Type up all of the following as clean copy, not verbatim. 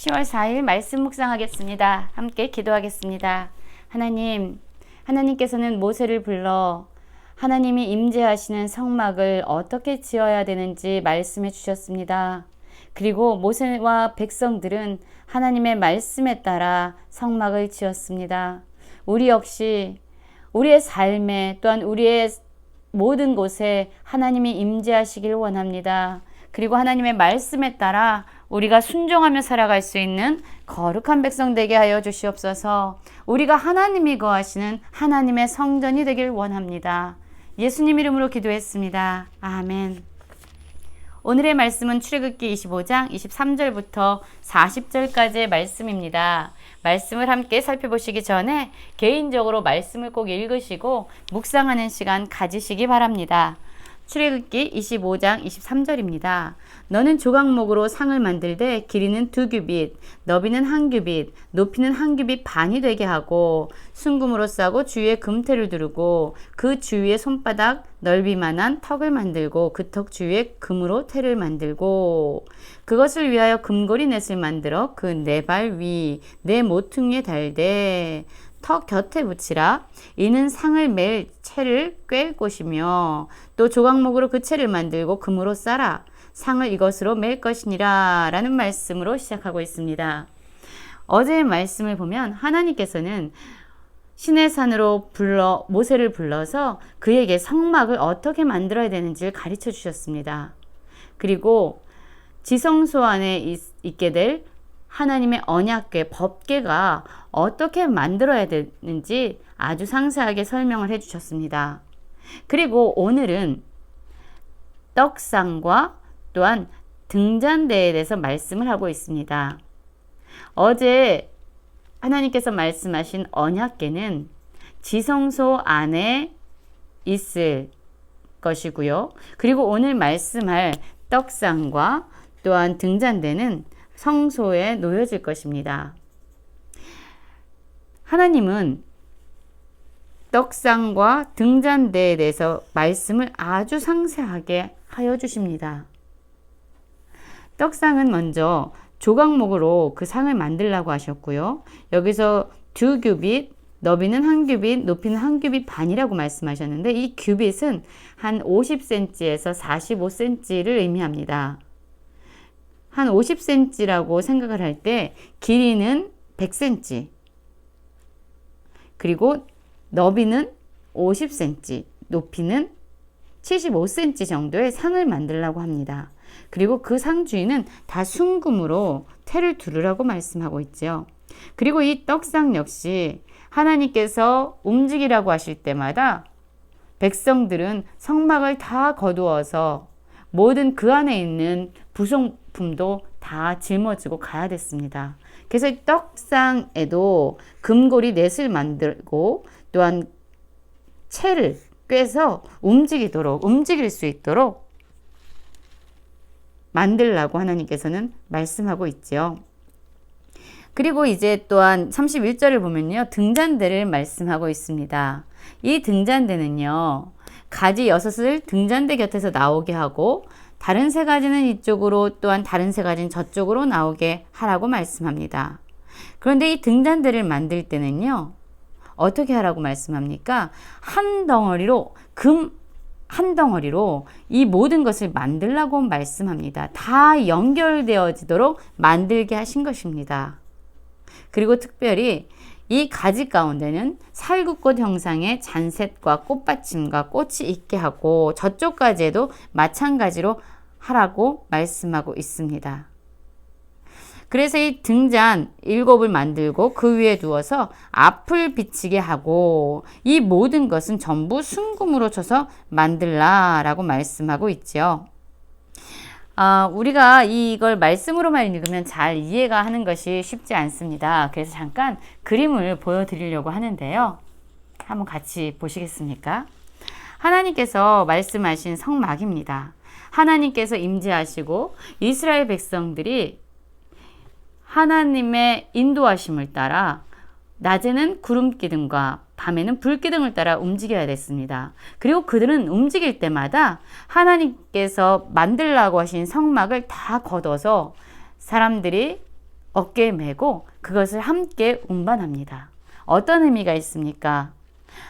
10월 4일 말씀 묵상하겠습니다. 함께 기도하겠습니다. 하나님께서는 모세를 불러 하나님이 임재하시는 성막을 어떻게 지어야 되는지 말씀해 주셨습니다. 그리고 모세와 백성들은 하나님의 말씀에 따라 성막을 지었습니다. 우리 역시 우리의 삶에 또한 우리의 모든 곳에 하나님이 임재하시길 원합니다. 그리고 하나님의 말씀에 따라 우리가 순종하며 살아갈 수 있는 거룩한 백성 되게 하여 주시옵소서. 우리가 하나님이 거하시는 하나님의 성전이 되길 원합니다. 예수님 이름으로 기도했습니다. 아멘. 오늘의 말씀은 출애굽기 25장 23절부터 40절까지의 말씀입니다. 말씀을 함께 살펴보시기 전에 개인적으로 말씀을 꼭 읽으시고 묵상하는 시간 가지시기 바랍니다. 출애굽기 25장 23절입니다. 너는 조각목으로 상을 만들되 길이는 2규빗, 너비는 1규빗, 높이는 1규빗 반이 되게 하고 순금으로 싸고 주위에 금테를 두르고 그 주위에 손바닥 넓이만한 턱을 만들고 그 턱 주위에 금으로 테를 만들고 그것을 위하여 금고리 넷을 만들어 그 네 발 위, 네 모퉁이에 달되 턱 곁에 붙이라. 이는 상을 맬 채를 꿰을 곳이며 또 조각목으로 그 채를 만들고 금으로 싸라. 상을 이것으로 맬 것이니라 라는 말씀으로 시작하고 있습니다. 어제의 말씀을 보면 하나님께서는 시내산으로 모세를 불러서 그에게 성막을 어떻게 만들어야 되는지를 가르쳐 주셨습니다. 그리고 지성소 안에 있게 될 하나님의 언약궤, 법궤가 어떻게 만들어야 되는지 아주 상세하게 설명을 해주셨습니다. 그리고 오늘은 떡상과 또한 등잔대에 대해서 말씀을 하고 있습니다. 어제 하나님께서 말씀하신 언약궤는 지성소 안에 있을 것이고요. 그리고 오늘 말씀할 떡상과 또한 등잔대는 성소에 놓여질 것입니다. 하나님은 떡상과 등잔대에 대해서 말씀을 아주 상세하게 하여 주십니다. 떡상은 먼저 조각목으로 그 상을 만들라고 하셨고요. 여기서 2규빗, 너비는 1규빗, 높이는 1규빗 반이라고 말씀하셨는데 이 규빗은 한 50cm에서 45cm를 의미합니다. 한 50cm라고 생각을 할 때 길이는 100cm, 그리고 너비는 50cm, 높이는 75cm 정도의 상을 만들라고 합니다. 그리고 그 상 주위는 다 순금으로 테를 두르라고 말씀하고 있죠. 그리고 이 떡상 역시 하나님께서 움직이라고 하실 때마다 백성들은 성막을 다 거두어서 모든 그 안에 있는 부속품도 다 짊어지고 가야 됐습니다. 그래서 이 떡상에도 금고리 넷을 만들고 또한 채를 꿰서 움직일 수 있도록 만들라고 하나님께서는 말씀하고 있죠. 그리고 이제 또한 31절을 보면요. 등잔대를 말씀하고 있습니다. 이 등잔대는요. 가지 6을 등잔대 곁에서 나오게 하고 다른 3가지는 이쪽으로 또한 다른 3가지는 저쪽으로 나오게 하라고 말씀합니다. 그런데 이 등잔대를 만들 때는요. 어떻게 하라고 말씀합니까? 한 덩어리로 이 모든 것을 만들라고 말씀합니다. 다 연결되어지도록 만들게 하신 것입니다. 그리고 특별히 이 가지 가운데는 살구꽃 형상의 잔셋과 꽃받침과 꽃이 있게 하고 저쪽까지도 마찬가지로 하라고 말씀하고 있습니다. 그래서 이 등잔 7을 만들고 그 위에 두어서 앞을 비치게 하고 이 모든 것은 전부 순금으로 쳐서 만들라라고 말씀하고 있죠. 우리가 이걸 말씀으로만 읽으면 잘 이해가 하는 것이 쉽지 않습니다. 그래서 잠깐 그림을 보여드리려고 하는데요. 한번 같이 보시겠습니까? 하나님께서 말씀하신 성막입니다. 하나님께서 임재하시고 이스라엘 백성들이 하나님의 인도하심을 따라 낮에는 구름 기둥과 밤에는 불 기둥을 따라 움직여야 됐습니다. 그리고 그들은 움직일 때마다 하나님께서 만들라고 하신 성막을 다 걷어서 사람들이 어깨에 메고 그것을 함께 운반합니다. 어떤 의미가 있습니까?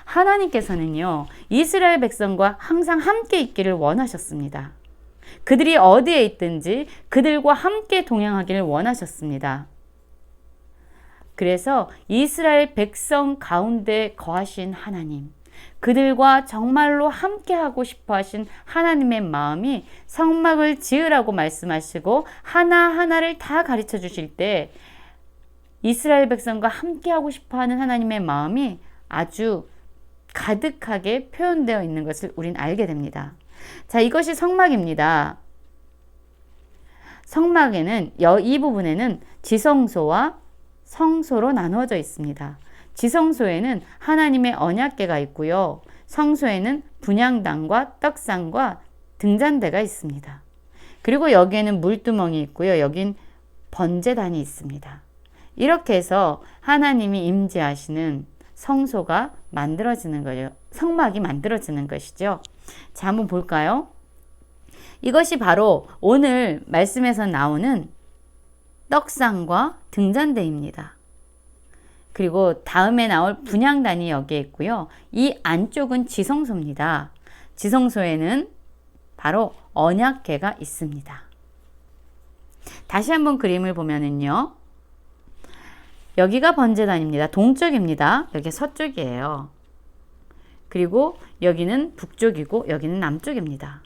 하나님께서는요, 이스라엘 백성과 항상 함께 있기를 원하셨습니다. 그들이 어디에 있든지 그들과 함께 동행하기를 원하셨습니다. 그래서 이스라엘 백성 가운데 거하신 하나님, 그들과 정말로 함께하고 싶어 하신 하나님의 마음이 성막을 지으라고 말씀하시고 하나하나를 다 가르쳐 주실 때 이스라엘 백성과 함께하고 싶어 하는 하나님의 마음이 아주 가득하게 표현되어 있는 것을 우린 알게 됩니다. 자, 이것이 성막입니다. 성막에는 이 부분에는 지성소와 성소로 나누어져 있습니다. 지성소에는 하나님의 언약궤가 있고요. 성소에는 분향단과 떡상과 등잔대가 있습니다. 그리고 여기에는 물두멍이 있고요. 여긴 번제단이 있습니다. 이렇게 해서 하나님이 임재하시는 성소가 만들어지는 거예요. 성막이 만들어지는 것이죠. 자, 한번 볼까요? 이것이 바로 오늘 말씀에서 나오는 떡상과 등잔대입니다. 그리고 다음에 나올 분향단이 여기에 있고요. 이 안쪽은 지성소입니다. 지성소에는 바로 언약궤가 있습니다. 다시 한번 그림을 보면은요. 여기가 번제단입니다. 동쪽입니다. 여기 서쪽이에요. 그리고 여기는 북쪽이고 여기는 남쪽입니다.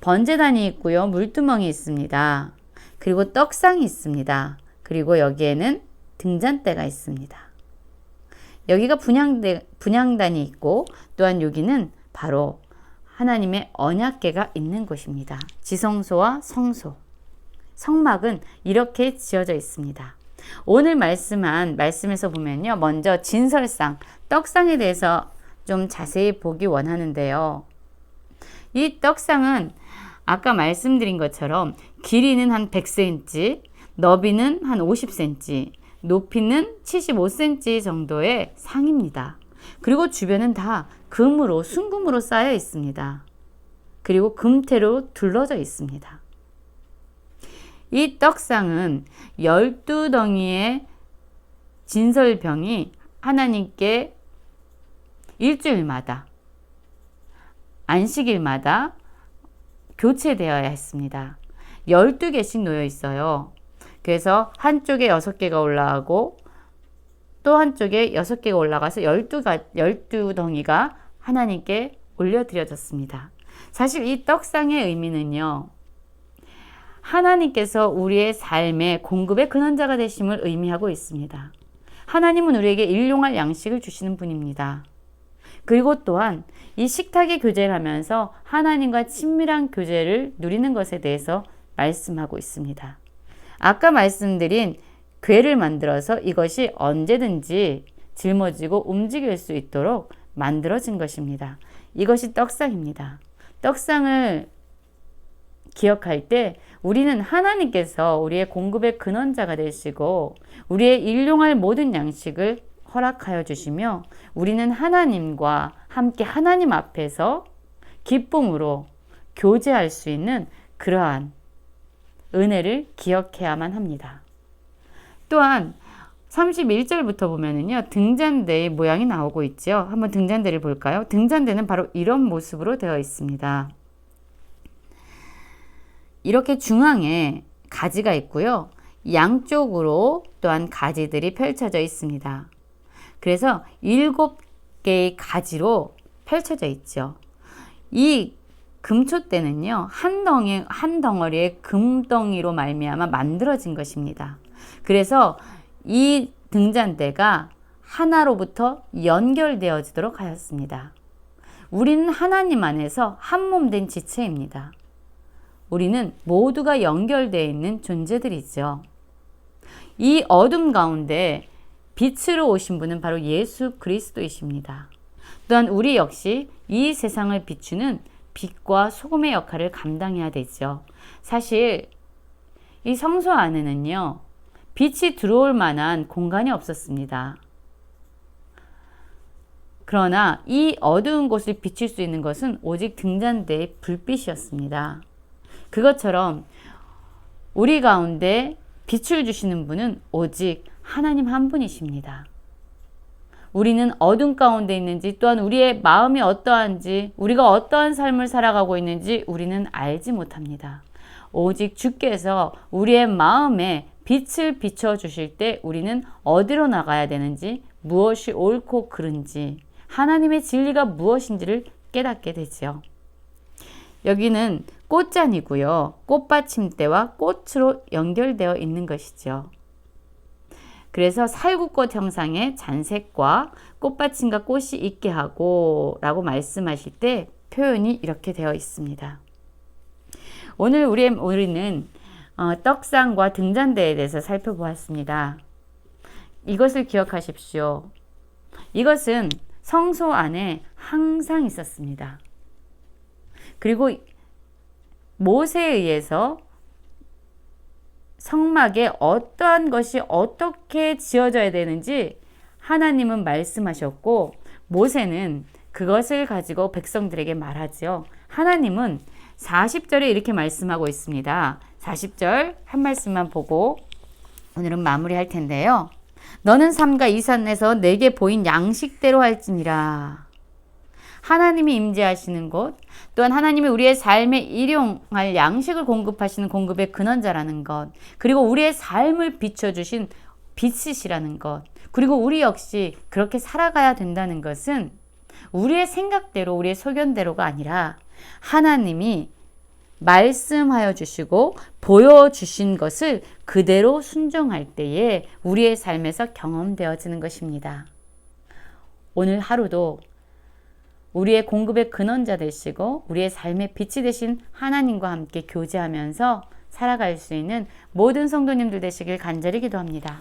번제단이 있고요. 물두멍이 있습니다. 그리고 떡상이 있습니다. 그리고 여기에는 등잔대가 있습니다. 여기가 분향단이 있고 또한 여기는 바로 하나님의 언약궤가 있는 곳입니다. 지성소와 성소, 성막은 이렇게 지어져 있습니다. 오늘 말씀에서 보면요. 먼저 진설상, 떡상에 대해서 좀 자세히 보기 원하는데요. 이 떡상은 아까 말씀드린 것처럼 길이는 한 100cm, 너비는 한 50cm, 높이는 75cm 정도의 상입니다. 그리고 주변은 다 금으로, 순금으로 쌓여 있습니다. 그리고 금태로 둘러져 있습니다. 이 떡상은 12덩이의 진설병이 하나님께 일주일마다, 안식일마다 교체되어야 했습니다. 12개씩 놓여 있어요. 그래서 한쪽에 6개가 올라가고 또 한쪽에 6개가 올라가서 12덩이가 하나님께 올려드려졌습니다. 사실 이 떡상의 의미는요. 하나님께서 우리의 삶의 공급의 근원자가 되심을 의미하고 있습니다. 하나님은 우리에게 일용할 양식을 주시는 분입니다. 그리고 또한 이 식탁의 교제를 하면서 하나님과 친밀한 교제를 누리는 것에 대해서 말씀하고 있습니다. 아까 말씀드린 궤를 만들어서 이것이 언제든지 짊어지고 움직일 수 있도록 만들어진 것입니다. 이것이 떡상입니다. 떡상을 기억할 때 우리는 하나님께서 우리의 공급의 근원자가 되시고 우리의 일용할 모든 양식을 허락하여 주시며 우리는 하나님과 함께 하나님 앞에서 기쁨으로 교제할 수 있는 그러한 은혜를 기억해야만 합니다. 또한 31절부터 보면은요, 등잔대의 모양이 나오고 있죠. 한번 등잔대를 볼까요? 등잔대는 바로 이런 모습으로 되어 있습니다. 이렇게 중앙에 가지가 있고요. 양쪽으로 또한 가지들이 펼쳐져 있습니다. 그래서 7개의 가지로 펼쳐져 있죠. 이 금초대는요, 한 덩어리의 금덩이로 말미암아 만들어진 것입니다. 그래서 이 등잔대가 하나로부터 연결되어지도록 하였습니다. 우리는 하나님 안에서 한 몸 된 지체입니다. 우리는 모두가 연결되어 있는 존재들이죠. 이 어둠 가운데 빛으로 오신 분은 바로 예수 그리스도이십니다. 또한 우리 역시 이 세상을 비추는 빛과 소금의 역할을 감당해야 되죠. 사실 이 성소 안에는요, 빛이 들어올 만한 공간이 없었습니다. 그러나 이 어두운 곳을 비출 수 있는 것은 오직 등잔대의 불빛이었습니다. 그것처럼 우리 가운데 빛을 주시는 분은 오직 하나님 한 분이십니다. 우리는 어둠 가운데 있는지 또한 우리의 마음이 어떠한지 우리가 어떠한 삶을 살아가고 있는지 우리는 알지 못합니다. 오직 주께서 우리의 마음에 빛을 비춰주실 때 우리는 어디로 나가야 되는지 무엇이 옳고 그른지 하나님의 진리가 무엇인지를 깨닫게 되죠. 여기는 꽃잔이고요. 꽃받침대와 꽃으로 연결되어 있는 것이죠. 그래서 살구꽃 형상의 잔색과 꽃받침과 꽃이 있게 하고 라고 말씀하실 때 표현이 이렇게 되어 있습니다. 오늘 우리는 떡상과 등잔대에 대해서 살펴보았습니다. 이것을 기억하십시오. 이것은 성소 안에 항상 있었습니다. 그리고 모세에 의해서 성막에 어떠한 것이 어떻게 지어져야 되는지 하나님은 말씀하셨고 모세는 그것을 가지고 백성들에게 말하죠. 하나님은 40절에 이렇게 말씀하고 있습니다. 40절 한 말씀만 보고 오늘은 마무리할 텐데요. 너는 삼가 이 산에서 내게 보인 양식대로 할지니라. 하나님이 임재하시는 곳, 또한 하나님이 우리의 삶에 일용할 양식을 공급하시는 공급의 근원자라는 것, 그리고 우리의 삶을 비춰주신 빛이시라는 것, 그리고 우리 역시 그렇게 살아가야 된다는 것은 우리의 생각대로, 우리의 소견대로가 아니라 하나님이 말씀하여 주시고 보여주신 것을 그대로 순종할 때에 우리의 삶에서 경험되어지는 것입니다. 오늘 하루도 우리의 공급의 근원자 되시고 우리의 삶의 빛이 되신 하나님과 함께 교제하면서 살아갈 수 있는 모든 성도님들 되시길 간절히 기도합니다.